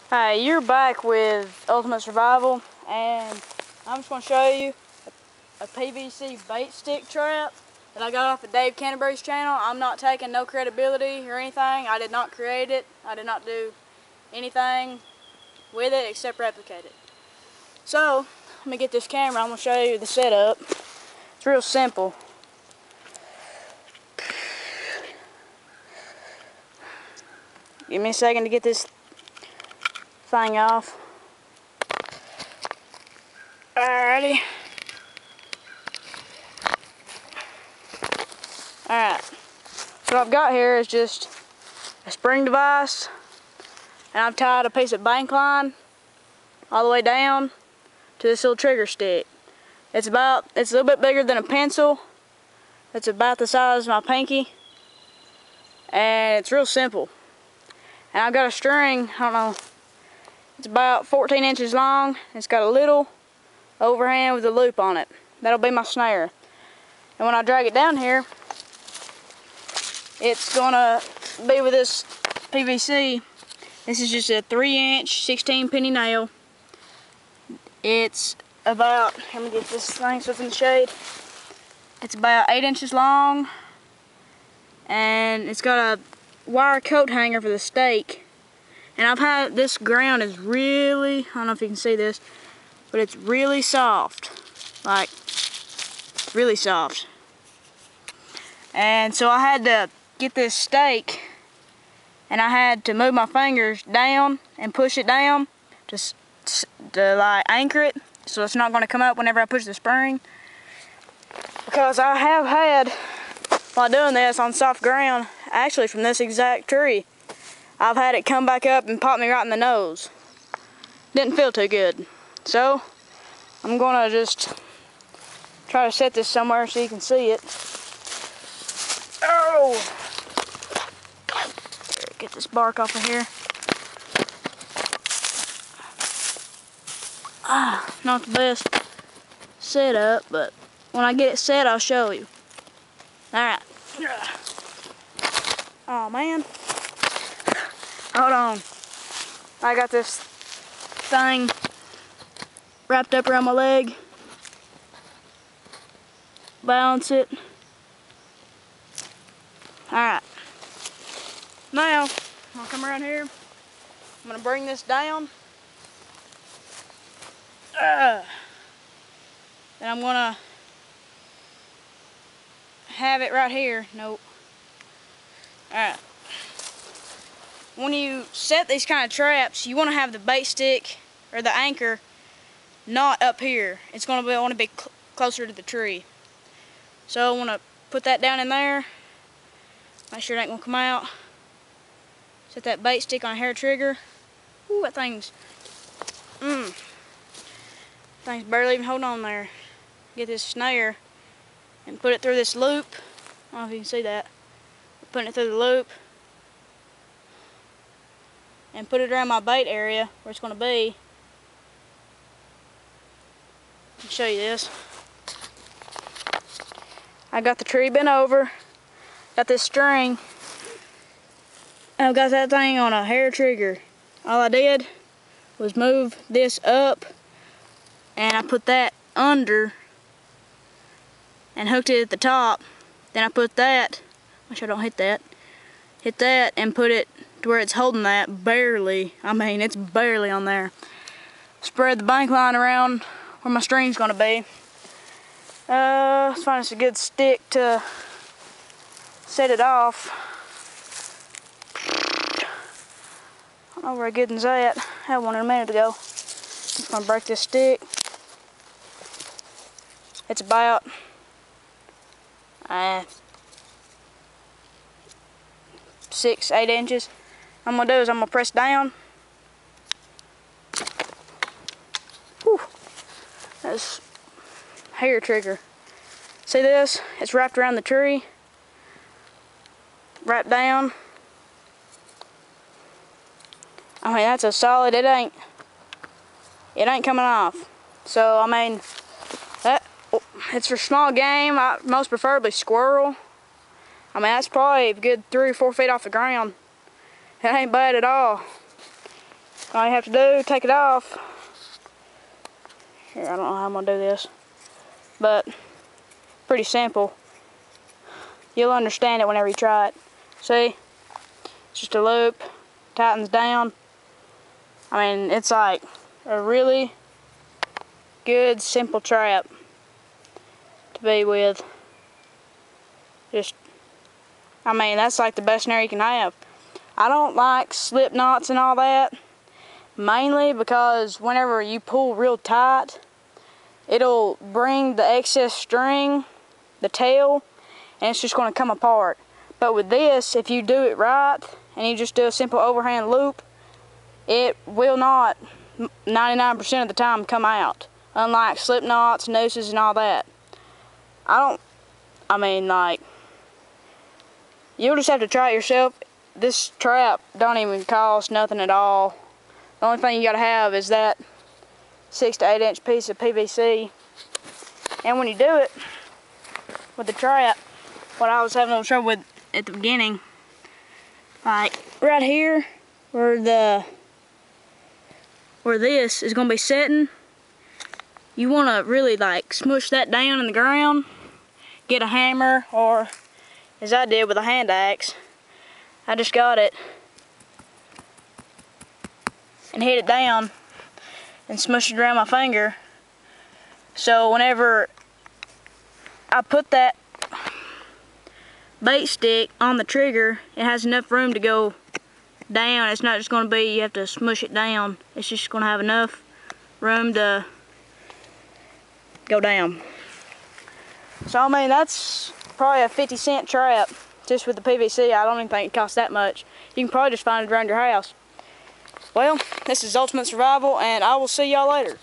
Hi, you're back with Ultimate Survival, and I'm just going to show you a PVC bait stick trap that I got off of Dave Canterbury's channel. I'm not taking no credibility or anything. I did not create it. I did not do anything with it except replicate it. So, let me get this camera. I'm going to show you the setup. It's real simple. Give me a second to get this thing off. Alrighty. Alright. So what I've got here is just a spring device, and I've tied a piece of bank line all the way down to this little trigger stick. It's a little bit bigger than a pencil. It's about the size of my pinky, and it's real simple. And I've got a string, I don't know, it's about 14 inches long. It's got a little overhand with a loop on it. That'll be my snare. And when I drag it down here, it's gonna be with this PVC. This is just a 3-inch 16 penny nail. It's about, let me get this thing so it's in the shade. It's about 8 inches long, and it's got a wire coat hanger for the stake. And I've had, this ground is really, I don't know if you can see this, but it's really soft. Like, really soft. And so I had to get this stake, and I had to move my fingers down and push it down to like anchor it, so it's not going to come up whenever I push the spring. Because I have had, while doing this on soft ground, actually from this exact tree, I've had it come back up and pop me right in the nose. Didn't feel too good. So, I'm gonna just try to set this somewhere so you can see it. Oh! Get this bark off of here. Not the best setup, but when I get it set, I'll show you. Alright. Oh man. Hold on. I got this thing wrapped up around my leg. Balance it. Alright. Now, I'll come around here. I'm going to bring this down. Then I'm going to have it right here. Nope. Alright. When you set these kind of traps, you want to have the bait stick or the anchor not up here. It's going to want to be closer to the tree. So I want to put that down in there. Make sure it ain't going to come out. Set that bait stick on a hair trigger. Ooh, that thing's barely even holding on there. Get this snare and put it through this loop. I don't know if you can see that. Putting it through the loop. And put it around my bait area where it's going to be. I'll show you this. I got the tree bent over, got this string, and I've got that thing on a hair trigger. All I did was move this up, and I put that under and hooked it at the top. Then I put that, make sure I don't hit that and put it to where it's holding that barely. I mean, it's barely on there. Spread the bank line around where my string's gonna be. Let's find us a good stick to set it off. I don't know where a good one's at. I had one a minute ago. Just gonna break this stick. It's about 6-8 inches. What I'm gonna do is I'm gonna press down. Whew. That's hair trigger. See this? It's wrapped around the tree. Wrapped down. I mean, that's a solid, it ain't coming off. So I mean, it's for small game, most preferably squirrel. I mean, that's probably a good 3 or 4 feet off the ground. It ain't bad at all. All you have to do, take it off. Here, I don't know how I'm gonna do this, but pretty simple. You'll understand it whenever you try it. See, it's just a loop, tightens down. I mean, it's like a really good, simple trap to be with. Just, I mean, that's like the best snare you can have. I don't like slip knots and all that, mainly because whenever you pull real tight, it'll bring the excess string, the tail, and it's just going to come apart. But with this, if you do it right, and you just do a simple overhand loop, it will not 99% of the time come out. Unlike slip knots, nooses, and all that. I mean, like, you'll just have to try it yourself. This trap don't even cost nothing at all. The only thing you gotta have is that 6 to 8 inch piece of PVC. And when you do it with the trap, what I was having a little trouble with at the beginning, like right here where this is gonna be setting, you wanna really like smush that down in the ground, get a hammer, or as I did with a hand axe, I just got it and hit it down and smushed it around my finger. So whenever I put that bait stick on the trigger, it has enough room to go down. It's not just going to be you have to smush it down. It's just going to have enough room to go down. So I mean, that's probably a 50-cent trap just with the PVC. I don't even think it costs that much. You can probably just find it around your house. Well, this is Ultimate Survival, and I will see y'all later.